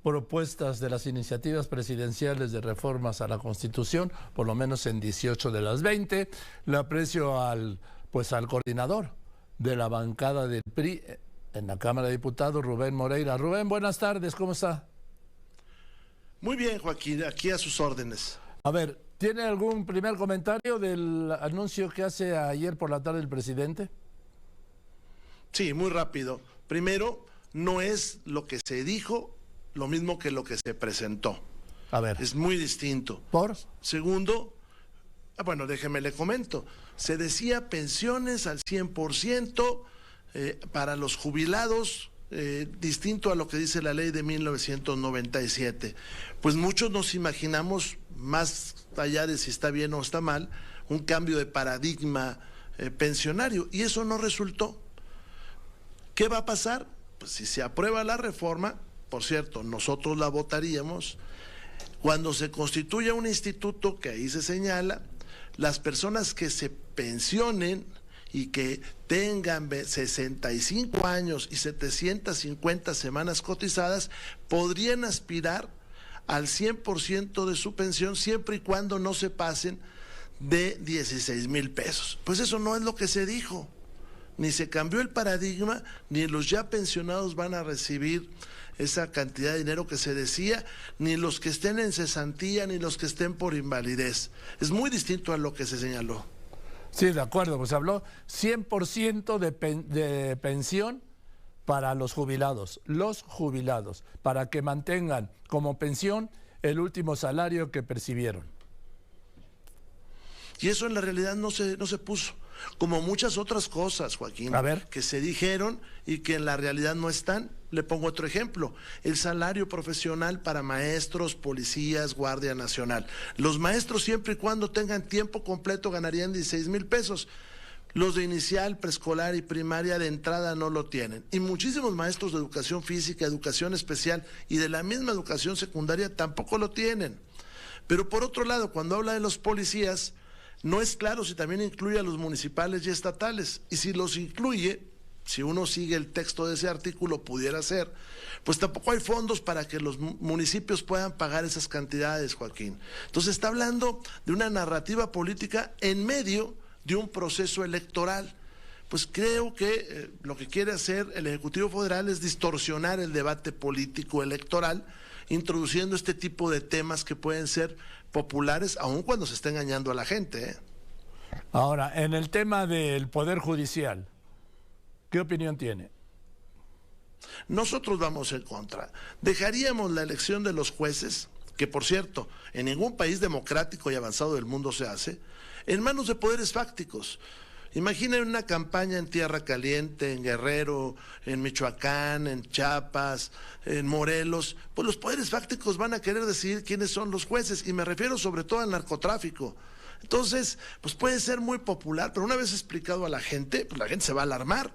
propuestas de las iniciativas presidenciales de reformas a la Constitución, por lo menos en 18 de las 20. Le aprecio al coordinador de la bancada del PRI en la Cámara de Diputados, Rubén Moreira. Rubén, buenas tardes, ¿cómo está? Muy bien, Joaquín, aquí a sus órdenes. A ver, ¿tiene algún primer comentario del anuncio que hace ayer por la tarde el presidente? Sí, muy rápido. Primero, no es lo que se dijo lo mismo que lo que se presentó. A ver. Es muy distinto. ¿Por? Segundo, bueno, déjeme le comento. Se decía pensiones al 100% para los jubilados, distinto a lo que dice la ley de 1997. Pues muchos nos imaginamos, más allá de si está bien o está mal, un cambio de paradigma pensionario, y eso no resultó. ¿Qué va a pasar? Pues si se aprueba la reforma, por cierto, nosotros la votaríamos, cuando se constituya un instituto, que ahí se señala, las personas que se pensionen y que tengan 65 años y 750 semanas cotizadas, podrían aspirar al 100% de su pensión siempre y cuando no se pasen de 16,000 pesos. Pues eso no es lo que se dijo. Ni se cambió el paradigma, ni los ya pensionados van a recibir esa cantidad de dinero que se decía, ni los que estén en cesantía, ni los que estén por invalidez. Es muy distinto a lo que se señaló. Sí, de acuerdo, pues habló 100% de pensión para los jubilados, para que mantengan como pensión el último salario que percibieron. Y eso en la realidad no se puso, como muchas otras cosas, Joaquín, a ver, que se dijeron y que en la realidad no están. Le pongo otro ejemplo, el salario profesional para maestros, policías, Guardia Nacional. Los maestros, siempre y cuando tengan tiempo completo, ganarían 16,000 pesos. Los de inicial, preescolar y primaria de entrada no lo tienen. Y muchísimos maestros de educación física, educación especial y de la misma educación secundaria tampoco lo tienen. Pero por otro lado, cuando habla de los policías, no es claro si también incluye a los municipales y estatales. Y si los incluye, si uno sigue el texto de ese artículo, pudiera ser, pues tampoco hay fondos para que los municipios puedan pagar esas cantidades, Joaquín. Entonces está hablando de una narrativa política en medio de un proceso electoral. Pues creo que lo que quiere hacer el Ejecutivo Federal es distorsionar el debate político electoral, introduciendo este tipo de temas que pueden ser populares, aun cuando se está engañando a la gente, ¿eh? Ahora, en el tema del Poder Judicial, ¿qué opinión tiene? Nosotros vamos en contra. Dejaríamos la elección de los jueces, que por cierto, en ningún país democrático y avanzado del mundo se hace, en manos de poderes fácticos. Imaginen una campaña en Tierra Caliente, en Guerrero, en Michoacán, en Chiapas, en Morelos, pues los poderes fácticos van a querer decidir quiénes son los jueces, y me refiero sobre todo al narcotráfico. Entonces, pues puede ser muy popular, pero una vez explicado a la gente, pues la gente se va a alarmar.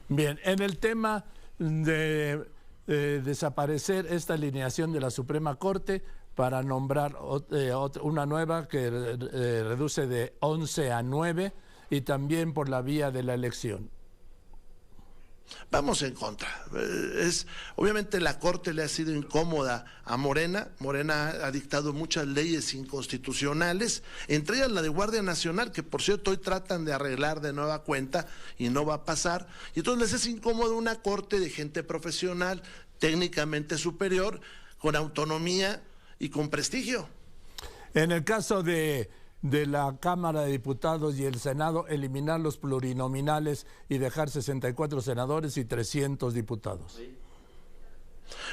Bien, en el tema de desaparecer esta alineación de la Suprema Corte para nombrar una nueva que reduce de 11 a 9 y también por la vía de la elección. Vamos en contra. Obviamente la Corte le ha sido incómoda a Morena. Morena ha dictado muchas leyes inconstitucionales, entre ellas la de Guardia Nacional, que por cierto hoy tratan de arreglar de nueva cuenta y no va a pasar. Y entonces les es incómodo una Corte de gente profesional, técnicamente superior, con autonomía y con prestigio. En el caso de la Cámara de Diputados y el Senado, eliminar los plurinominales y dejar 64 senadores y 300 diputados.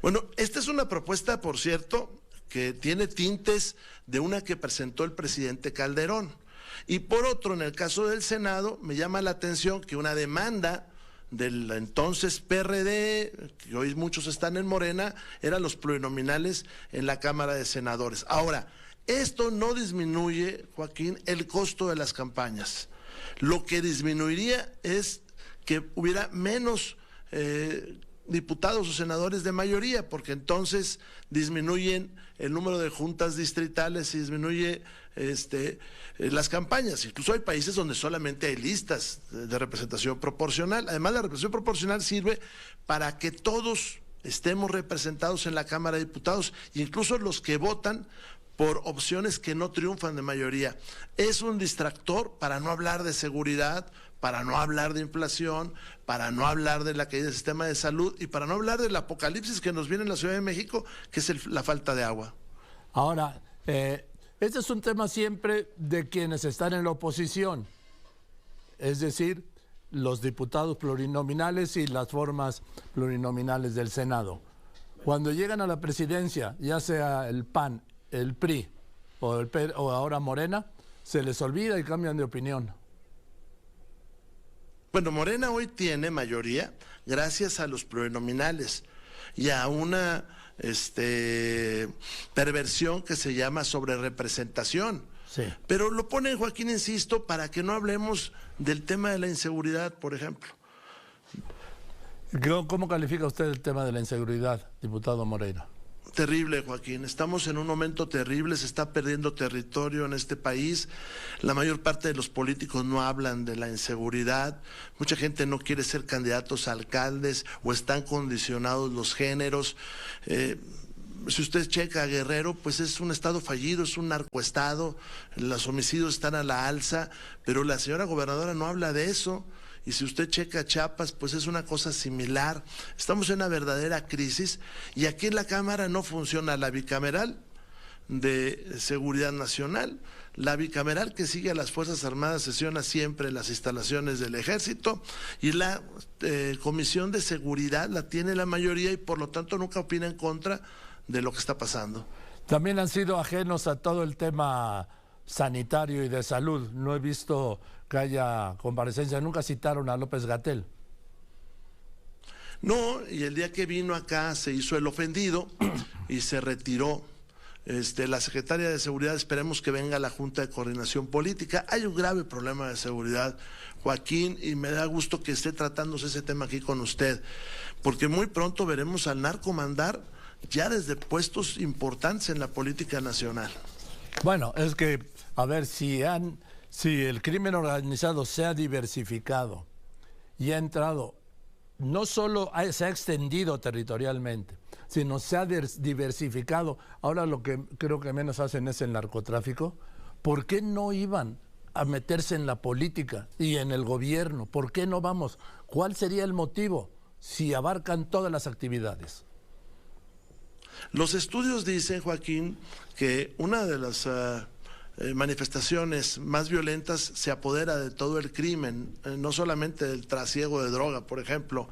Bueno, esta es una propuesta, por cierto, que tiene tintes de una que presentó el presidente Calderón. Y por otro, en el caso del Senado, me llama la atención que una demanda del entonces PRD, que hoy muchos están en Morena, eran los plurinominales en la Cámara de Senadores. Ahora, esto no disminuye, Joaquín, el costo de las campañas. Lo que disminuiría es que hubiera menos diputados o senadores de mayoría, porque entonces disminuyen el número de juntas distritales y disminuye las campañas. Incluso hay países donde solamente hay listas de representación proporcional. Además, la representación proporcional sirve para que todos estemos representados en la Cámara de Diputados, incluso los que votan por opciones que no triunfan de mayoría. Es un distractor para no hablar de seguridad, para no hablar de inflación, para no hablar de la caída del sistema de salud y para no hablar del apocalipsis que nos viene en la Ciudad de México, que es la falta de agua. Ahora, este es un tema siempre de quienes están en la oposición, es decir, los diputados plurinominales y las formas plurinominales del Senado. Cuando llegan a la presidencia, ya sea el PAN, el PRI o ahora Morena, se les olvida y cambian de opinión. Bueno, Morena hoy tiene mayoría gracias a los plurinominales y a una perversión que se llama sobrerepresentación. Sí. Pero lo pone Joaquín, insisto, para que no hablemos del tema de la inseguridad, por ejemplo. ¿Cómo califica usted el tema de la inseguridad, diputado Moreira? Terrible, Joaquín. Estamos en un momento terrible, se está perdiendo territorio en este país. La mayor parte de los políticos no hablan de la inseguridad. Mucha gente no quiere ser candidatos a alcaldes o están condicionados los géneros. Si usted checa a Guerrero, pues es un estado fallido, es un narcoestado, los homicidios están a la alza, pero la señora gobernadora no habla de eso. Y si usted checa Chiapas, pues es una cosa similar. Estamos en una verdadera crisis y aquí en la Cámara no funciona la bicameral de Seguridad Nacional. La bicameral que sigue a las Fuerzas Armadas sesiona siempre en las instalaciones del Ejército y la Comisión de Seguridad la tiene la mayoría y por lo tanto nunca opina en contra de lo que está pasando. También han sido ajenos a todo el tema sanitario y de salud. No he visto que haya comparecencia, nunca citaron a López-Gatell. No, y el día que vino acá se hizo el ofendido y se retiró. La secretaria de Seguridad, esperemos que venga a la Junta de Coordinación Política. Hay un grave problema de seguridad, Joaquín, y me da gusto que esté tratándose ese tema aquí con usted, porque muy pronto veremos al narco mandar ya desde puestos importantes en la política nacional. Bueno, es que, a ver, si el crimen organizado se ha diversificado y ha entrado, no solo se ha extendido territorialmente, sino se ha diversificado. Ahora lo que creo que menos hacen es el narcotráfico. ¿Por qué no iban a meterse en la política y en el gobierno? ¿Por qué no vamos? ¿Cuál sería el motivo si abarcan todas las actividades? Los estudios dicen, Joaquín, que una de las manifestaciones más violentas se apodera de todo el crimen, no solamente del trasiego de droga, por ejemplo.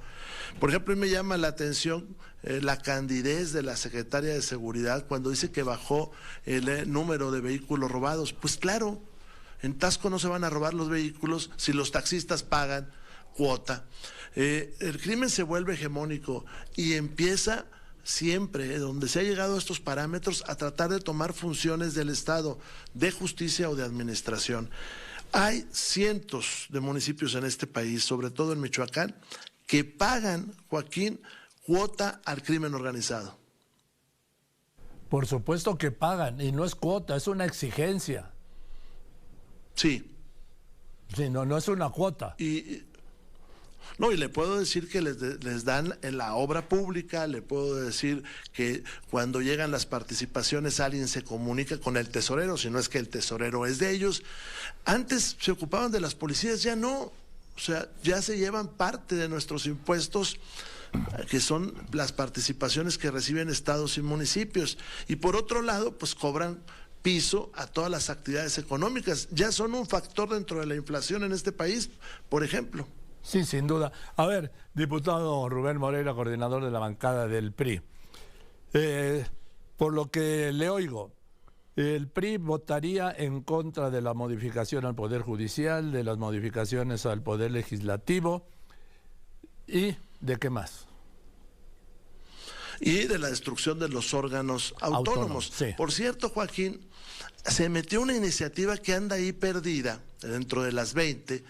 Por ejemplo, a mí me llama la atención la candidez de la secretaria de Seguridad cuando dice que bajó el número de vehículos robados. Pues claro, en Taxco no se van a robar los vehículos si los taxistas pagan cuota. El crimen se vuelve hegemónico y empieza siempre, donde se ha llegado a estos parámetros, a tratar de tomar funciones del Estado, de justicia o de administración. Hay cientos de municipios en este país, sobre todo en Michoacán, que pagan, Joaquín, cuota al crimen organizado. Por supuesto que pagan, y no es cuota, es una exigencia. Sí. Sí, no es una cuota. No, y le puedo decir que les dan en la obra pública, le puedo decir que cuando llegan las participaciones alguien se comunica con el tesorero, si no es que el tesorero es de ellos. Antes se ocupaban de las policías, ya no, o sea, ya se llevan parte de nuestros impuestos, que son las participaciones que reciben estados y municipios. Y por otro lado, pues cobran piso a todas las actividades económicas, ya son un factor dentro de la inflación en este país, por ejemplo. Sí, sin duda. A ver, diputado Rubén Moreira, coordinador de la bancada del PRI. Por lo que le oigo, el PRI votaría en contra de la modificación al Poder Judicial, de las modificaciones al Poder Legislativo y ¿de qué más? Y de la destrucción de los órganos autónomos. Sí. Por cierto, Joaquín, se metió una iniciativa que anda ahí perdida dentro de las 20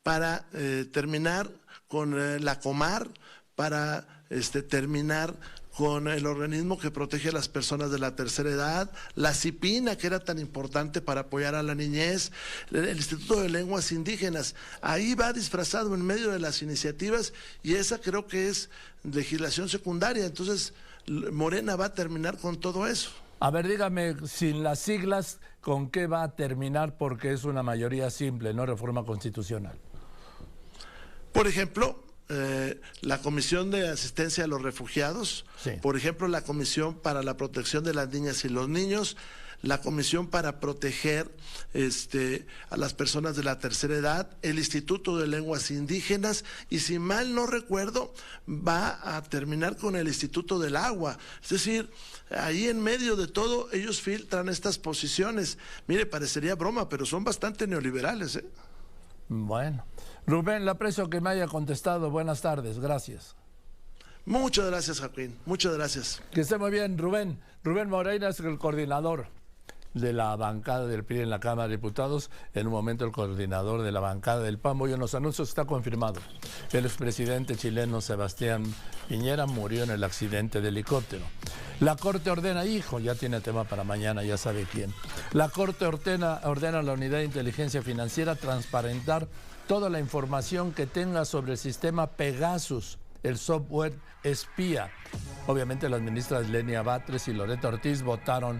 para terminar con la Comar, para terminar con el organismo que protege a las personas de la tercera edad, la CIPINA, que era tan importante para apoyar a la niñez, el Instituto de Lenguas Indígenas. Ahí va disfrazado en medio de las iniciativas, y esa creo que es legislación secundaria. Entonces, Morena va a terminar con todo eso. A ver, dígame, sin las siglas, ¿con qué va a terminar? Porque es una mayoría simple, no reforma constitucional. Por ejemplo, la Comisión de Asistencia a los Refugiados, sí. Por ejemplo, la Comisión para la Protección de las Niñas y los Niños, la Comisión para proteger a las personas de la tercera edad, el Instituto de Lenguas Indígenas, y si mal no recuerdo, va a terminar con el Instituto del Agua. Es decir, ahí en medio de todo, ellos filtran estas posiciones. Mire, parecería broma, pero son bastante neoliberales, ¿eh? Bueno. Rubén, le aprecio que me haya contestado. Buenas tardes, gracias. Muchas gracias, Joaquín, muchas gracias. Que esté muy bien, Rubén. Rubén Moreira es el coordinador de la bancada del PRI en la Cámara de Diputados, en un momento el coordinador de la bancada del PAN. Hoy en los anuncios está confirmado. El expresidente chileno Sebastián Piñera murió en el accidente de helicóptero. La Corte ordena, ya tiene tema para mañana, ya sabe quién. La Corte ordena a la Unidad de Inteligencia Financiera transparentar toda la información que tenga sobre el sistema Pegasus, el software espía. Obviamente las ministras Lenia Batres y Loretta Ortiz votaron